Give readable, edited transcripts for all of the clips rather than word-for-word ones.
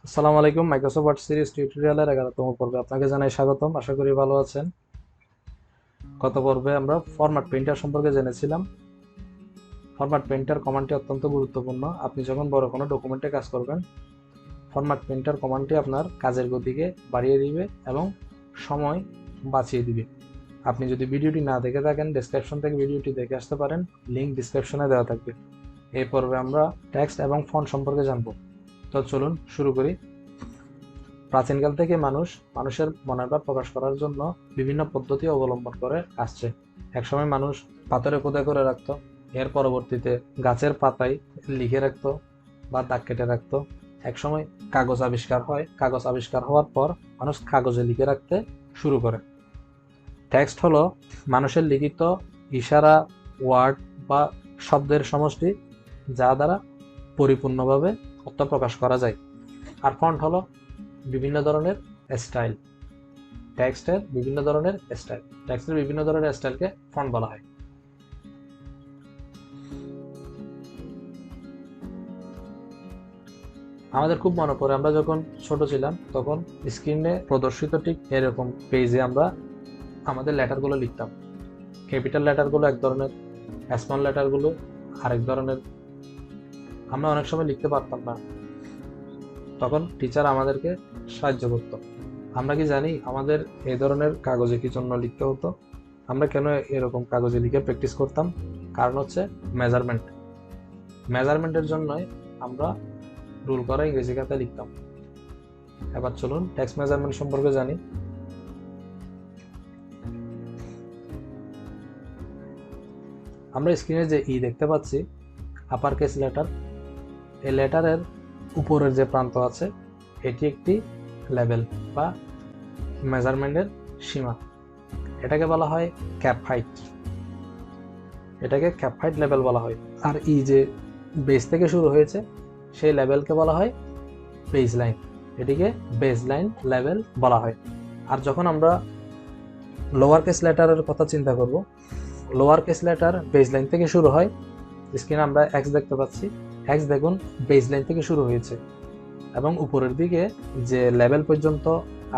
আসসালামু আলাইকুম। Microsoft word series টিউটোরিয়ালের 11তম পর্বে আপনাকে জানাই স্বাগতম। আশা করি ভালো আছেন। গত পর্বে আমরা ফরম্যাট প্রিন্টার সম্পর্কে জেনেছিলাম। ফরম্যাট প্রিন্টার কমান্ডটি অত্যন্ত গুরুত্বপূর্ণ। আপনি যখন বড় কোনো ডকুমেন্টে কাজ করবেন, ফরম্যাট প্রিন্টার কমান্ডটি আপনার কাজের গতিকে বাড়িয়ে দিবে এবং সময় বাঁচিয়ে দিবে। আপনি যদি ভিডিওটি না দেখে থাকেন, ডেসক্রিপশন থেকে ভিডিওটি দেখে আসতে পারেন, লিঙ্ক ডিসক্রিপশনে দেওয়া থাকবে। এই পর্বে আমরা টেক্সট এবং ফন্ট সম্পর্কে জানব। তো চলুন শুরু করি। প্রাচীনকাল থেকে মানুষের মনের ভাব প্রকাশ করার জন্য বিভিন্ন পদ্ধতি অবলম্বন করে আসছে। একসময় মানুষ পাথরে খোদাই করে রাখতো, এর পরবর্তীতে গাছের পাতায় লিখে রাখতো বা দাগ কেটে রাখতো। একসময় কাগজ আবিষ্কার হয়, কাগজ আবিষ্কার হওয়ার পর মানুষ কাগজে লিখে রাখতে শুরু করে। টেক্সট হলো মানুষের লিখিত ইশারা, ওয়ার্ড বা শব্দের সমষ্টি, যা দ্বারা পরিপূর্ণভাবে অর্থ প্রকাশ করা যায়। আর ফন্ট হলো বিভিন্ন ধরনের স্টাইল। টেক্সটের বিভিন্ন ধরনের স্টাইলকে ফন্ট বলা হয়। আমাদের খুব মনে পড়ে, আমরা যখন ছোট ছিলাম তখন স্ক্রিনে প্রদর্শিত ঠিক এরকম পেজে আমরা আমাদের লেটারগুলো লিখতাম। ক্যাপিটাল লেটারগুলো এক ধরনের, স্মল লেটারগুলো আরেক ধরনের। আমরা অনেক সময় লিখতে পারতাম না, তখন টিচার আমাদেরকে সাহায্য করত। আমরা কি জানি আমাদের এই ধরনের কাগজে কি জন্য লিখতে হতো? আমরা কেন এরকম কাগজে লিখে প্র্যাকটিস করতাম? কারণ হচ্ছে মেজারমেন্টের জন্যই আমরা রুল করা ইংরেজি খাতায় লিখতাম। এবার চলুন টেক্সট মেজারমেন্ট সম্পর্কে জানি। আমরা স্ক্রিনে যে দেখতে পাচ্ছি, আপার কেস লেটার। এই লেটারের উপরের যে প্রান্ত আছে, এটি একটি লেভেল বা মেজারমেন্টের সীমা। এটাকে বলা হয় ক্যাপ হাইট। এটাকে ক্যাপ হাইট লেভেল বলা হয়। আর যে বেস থেকে শুরু হয়েছে, সেই লেভেলকে বলা হয় বেস লাইন। এটিকে বেস লাইন লেভেল বলা হয়। আর যখন আমরা লোয়ার কেস লেটারের কথা চিন্তা করব, lower case letter base line থেকে শুরু হয়। স্ক্রিনে আমরা এক্স দেখতে পাচ্ছি। এক্স দেখুন বেস লাইন থেকে শুরু হয়েছে এবং উপরের দিকে যে লেভেল পর্যন্ত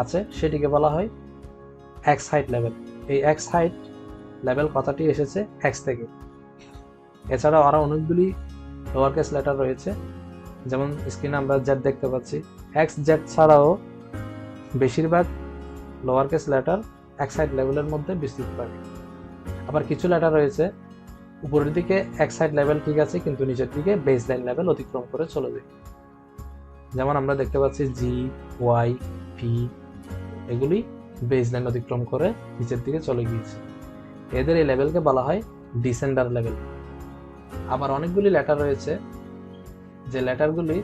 আছে সেটিকে বলা হয় এক্স হাইট লেভেল। এই এক্স হাইট লেভেল কথাটি এসেছে এক্স থেকে। এছাড়াও আরো অনেকগুলি লোয়ার কেস লেটার রয়েছে, যেমন স্ক্রিনে আমরা জেড দেখতে পাচ্ছি। এক্স জেড ছাড়াও বেশিরভাগ lower case letter x height লেভেলের মধ্যে বিস্তৃত থাকে। আবার কিছু লেটার রয়েছে উপরের দিকে এক্স হাইট লেভেল ঠিক আছে, কিন্তু নিচের দিকে বেস লাইন লেভেল অতিক্রম করে চলে যায়। যেমন আমরা দেখতে পাচ্ছি জি, ওয়াই, পি, এগুলি বেস লাইন অতিক্রম করে নিচের দিকে চলে গিয়েছে। এদের এই লেভেলকে বলা হয় ডিসেন্ডার লেভেল। আবার অনেকগুলি লেটার রয়েছে যে লেটারগুলি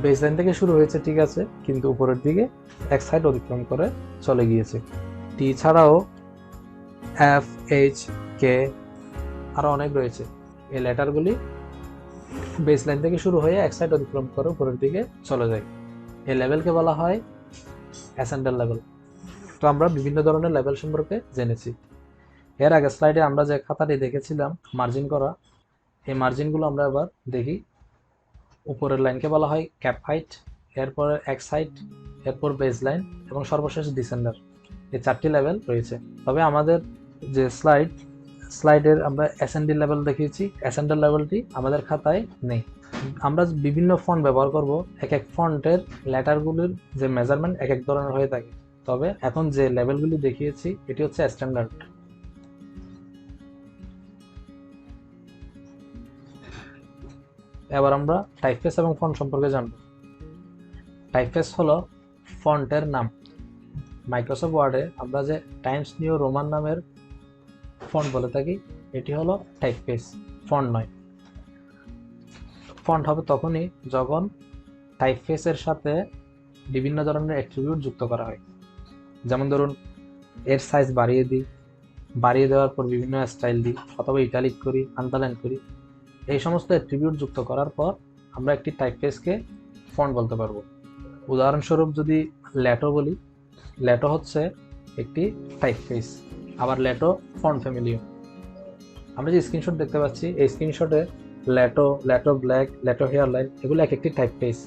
বেস লাইন থেকে শুরু হয়েছে ঠিক আছে, কিন্তু উপরের দিকে এক্স হাইট অতিক্রম করে চলে গিয়েছে। টি ছাড়াও এফ, এইচ, কে আরো অনেক রয়েছে। এই লেটারগুলি বেস লাইন থেকে শুরু হয়ে এক্স হাইট অতিক্রম করে উপরের দিকে চলে যায়। এই লেভেলকে বলা হয় অ্যাসেন্ডেন্ট লেভেল। তো আমরা বিভিন্ন ধরনের লেভেল সম্পর্কে জেনেছি। এর আগে স্লাইডে আমরা যে খাতাটি দেখেছিলাম মার্জিন করা, এই মার্জিনগুলো আমরা এবার দেখি। উপরের লাইনকে বলা হয় ক্যাপ হাইট, এরপরে এক্স হাইট, এরপর বেস লাইন এবং সর্বশেষ ডিসেন্ডার। এই 4টি লেভেল রয়েছে। তবে আমাদের যে স্লাইডের আমরা অ্যাসেন্ডিং লেভেল দেখিয়েছি, অ্যাসেন্ডেন্ট লেভেলটি আমাদের খাতায় নেই। আমরা বিভিন্ন ফন্ট ব্যবহার করব, এক এক ফন্টের লেটারগুলির যে মেজারমেন্ট এক এক ধরনের হয়ে থাকে। তবে এখন যে লেভেলগুলি দেখিয়েছি এটি হচ্ছে স্ট্যান্ডার্ড। এবার আমরা টাইপফেস এবং ফন্ট সম্পর্কে জানব। টাইপফেস হলো ফন্টের নাম। মাইক্রোসফট ওয়ার্ডে আমরা যে টাইমস নিউ রোমান নামের ফন্ট বলে থাকি, এটি হলো টাইপফেস, ফন্ট নয়। ফন্ট হবে তখনই যখন টাইপফেসের সাথে বিভিন্ন ধরনের অ্যাট্রিবিউট যুক্ত করা হয়। যেমন ধরুন, এর সাইজ বাড়িয়ে দিই, বাড়িয়ে দেওয়ার পর বিভিন্ন স্টাইল দিই, অথবা ইটালিক করি, আন্ডারলাইন করি। এই সমস্ত অ্যাট্রিবিউট যুক্ত করার পর আমরা একটি টাইপফেসকে ফন্ট বলতে পারবো। উদাহরণস্বরূপ যদি ল্যাটো বলি, ল্যাটো হচ্ছে একটি টাইপফেস। আবার ল্যাটো ফন্ট ফ্যামিলিও। আমরা যে স্ক্রিনশট দেখতে পাচ্ছি, এই স্ক্রিনশটে Lato, Lato Black, Lato Hairline এগুলো এক একটি টাইপফেস।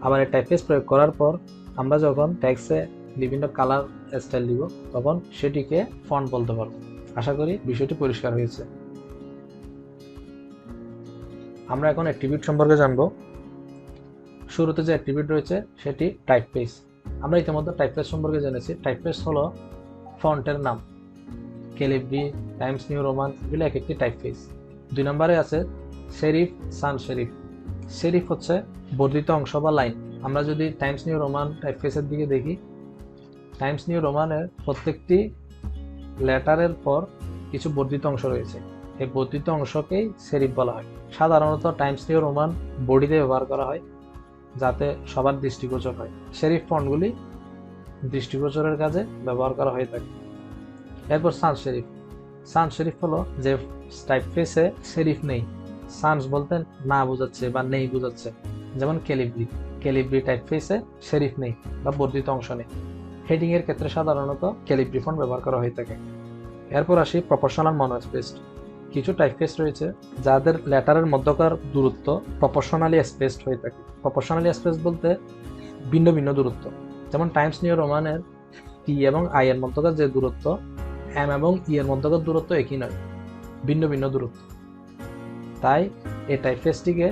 আবার এই টাইপফেস প্রয়োগ করার পর আমরা যখন টেক্সটে বিভিন্ন কালার স্টাইল দিব তখন সেটিকে ফন্ট বলতে পারবো। আশা করি বিষয়টি পরিষ্কার হয়েছে। আমরা এখন অ্যাট্রিবিউট সম্পর্কে জানবো। শুরুতে যে অ্যাট্রিবিউট রয়েছে সেটি টাইপফেস। আমরা ইতিমধ্যে টাইপফেস সম্পর্কে জেনেছি। টাইপফেস হলো ফন্টের নাম। ক্যালিব্রি, টাইমস নিউ রোমান এগুলো এক একটি টাইপফেস। 2 নম্বরে আছে সেরিফ, সান সেরিফ। সেরিফ হচ্ছে বর্ধিত অংশ বা লাইন। আমরা যদি টাইমস নিউ রোমান টাইপফেসের দিকে দেখি, টাইমস নিউ রোমানের প্রত্যেকটি লেটারের পর কিছু বর্ধিত অংশ রয়েছে। এই বর্ধিত অংশকেই সেরিফ বলা হয়। সাধারণত টাইমস নিউ রোমান বডিতে ব্যবহার করা হয় যাতে সবার দৃষ্টিগোচর হয়। সেরিফ ফন্টগুলি দৃষ্টিগোচরের কাজে ব্যবহার করা হয়ে থাকে। এরপর সান সেরিফ। সান সেরিফ হলো যে টাইপফেসে সেরিফ নেই, সানস বলতে না বোঝাচ্ছে বা নেই বোঝাচ্ছে। যেমন ক্যালিব্রি, ক্যালিব্রি টাইপফেসে সেরিফ নেই বা বর্ধিত অংশ নেই। হেডিং এর ক্ষেত্রে সাধারণত ক্যালিব্রি ফন্ট ব্যবহার করা হয়ে থাকে। এরপর আসি প্রপোর্শনাল মনোস্পেসড। কিছু টাইপফেস রয়েছে যাদের লেটারের মধ্যকার দূরত্ব প্রপোর্শনালি স্পেসড হয়ে থাকে। প্রপোর্শনালি স্পেসড বলতে ভিন্ন ভিন্ন দূরত্ব। যেমন টাইমস নিউ রোমানের টি এবং আই এর মধ্যকার যে দূরত্ব, এম এবং ই এর মধ্যকার দূরত্ব একই নয়, ভিন্ন ভিন্ন দূরত্ব। তাই এই টাইপফেসটিকে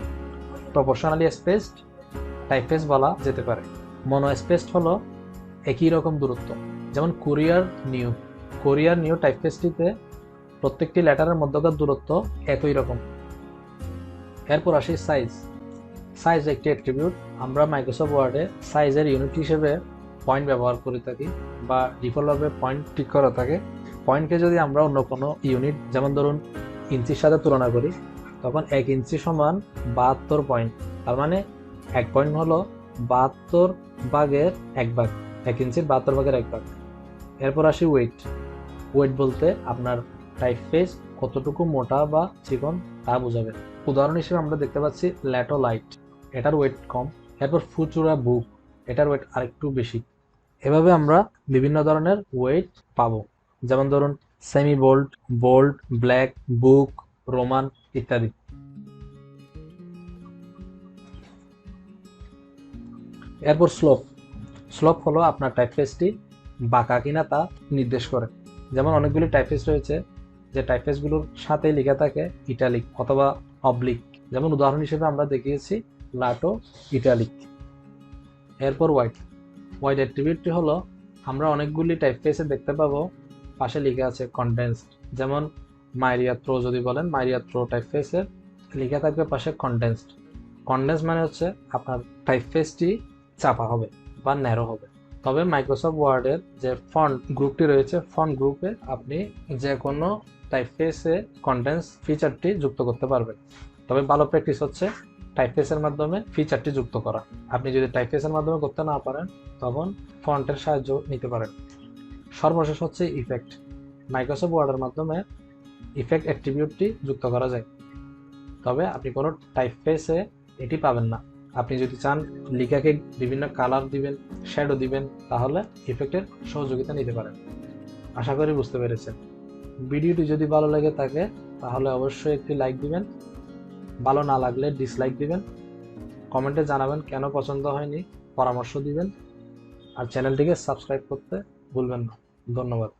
প্রপোর্শনালি স্পেসড টাইপফেস বলা যেতে পারে। মনোস্পেসড হলো একই রকম দূরত্ব। যেমন কুরিয়ার নিউ। কুরিয়ার নিউ টাইপফেসটিতে প্রত্যেকটি লেটারের মধ্যকার দূরত্ব একই রকম। এরপর আসি সাইজ। সাইজ একটি অ্যাট্রিবিউট। আমরা মাইক্রোসফট ওয়ার্ডে সাইজের ইউনিট হিসেবে পয়েন্ট ব্যবহার করে থাকি বা ডিফল্টভাবে পয়েন্ট ঠিক করা থাকে। পয়েন্টকে যদি আমরা অন্য কোনো ইউনিট, যেমন ধরুন ইঞ্চির সাথে তুলনা করি, তখন 1 ইঞ্চি সমান 72 পয়েন্ট। তার মানে 1 পয়েন্ট হলো 72 ভাগের 1 ভাগ, 1 ইঞ্চির 72 ভাগের 1 ভাগ। এরপর আসি ওয়েট। ওয়েট বলতে আপনার টাইপফেস কতটুকু মোটা বা চিকন তা বোঝাবে। উদাহরণ হিসেবে আমরা দেখতে পাচ্ছি ল্যাটো লাইট, এটার ওয়েট কম। এরপর ফুচুরা বুক, এটার ওয়েট আরেকটু বেশি। এভাবে আমরা বিভিন্ন ধরনের ওয়েট পাবো। যেমন ধরুন সেমিবোল্ড, বোল্ড, ব্ল্যাক, বুক, রোমান ইত্যাদি। এরপর স্লোপ। স্লোপ হলো আপনার টাইপফেসটি বাঁকা কিনা তা নির্দেশ করে। যেমন অনেকগুলি টাইপফেস রয়েছে যে টাইপফেসগুলোর সাথে লেখা থাকে ইটালিক অথবা অবলিক। যেমন উদাহরণ হিসেবে আমরা দেখিয়েছি লাটো, ইটালিক। এরপর হোয়াইট। হোয়াইট অ্যাট্রিবিউটটি হলো আমরা অনেকগুলি টাইপফেসে দেখতে পাবো পাশে লেখা আছে কন্ডেন্সড। যেমন মাইরিয়াদ প্রো যদি বলেন, মাইরিয়াদ প্রো টাইপফেসের লেখা থাকবে পাশে কন্ডেন্সড। কন্ডেন্স মানে হচ্ছে আপনার টাইপফেসটি চাপা হবে বা ন্যারো হবে। তবে মাইক্রোসফট ওয়ার্ডের যে ফন্ট গ্রুপটি রয়েছে, ফন্ট গ্রুপে আপনি যে কোনো টাইপফেসে কন্ডেন্স ফিচারটি যুক্ত করতে পারবেন। তবে ভালো প্র্যাকটিস হচ্ছে টাইপফেসের মাধ্যমে ফিচারটি যুক্ত করা। আপনি যদি টাইপফেসের মাধ্যমে করতে না পারেন তখন ফন্টের সাহায্য নিতে পারেন। সর্বশেষ হচ্ছে ইফেক্ট। মাইক্রোসফট ওয়ার্ডের মাধ্যমে ইফেক্ট অ্যাট্রিবিউটটি যুক্ত করা যায়, তবে আপনি কোনো টাইপফেসে এটি পাবেন না। আপনি যদি চান লেখাকে বিভিন্ন কালার দিবেন, শ্যাডো দিবেন, তাহলে ইফেক্টের সহযোগিতা নিতে পারেন। আশা করি বুঝতে পেরেছেন। ভিডিওটি যদি ভালো লেগে থাকে তাহলে অবশ্যই একটি লাইক দিবেন, ভালো না লাগলে ডিসলাইক দিবেন। কমেন্টে জানাবেন কেন পছন্দ হয়নি, পরামর্শ দিবেন। আর চ্যানেলটিকে সাবস্ক্রাইব করতে ভুলবেন না। ধন্যবাদ।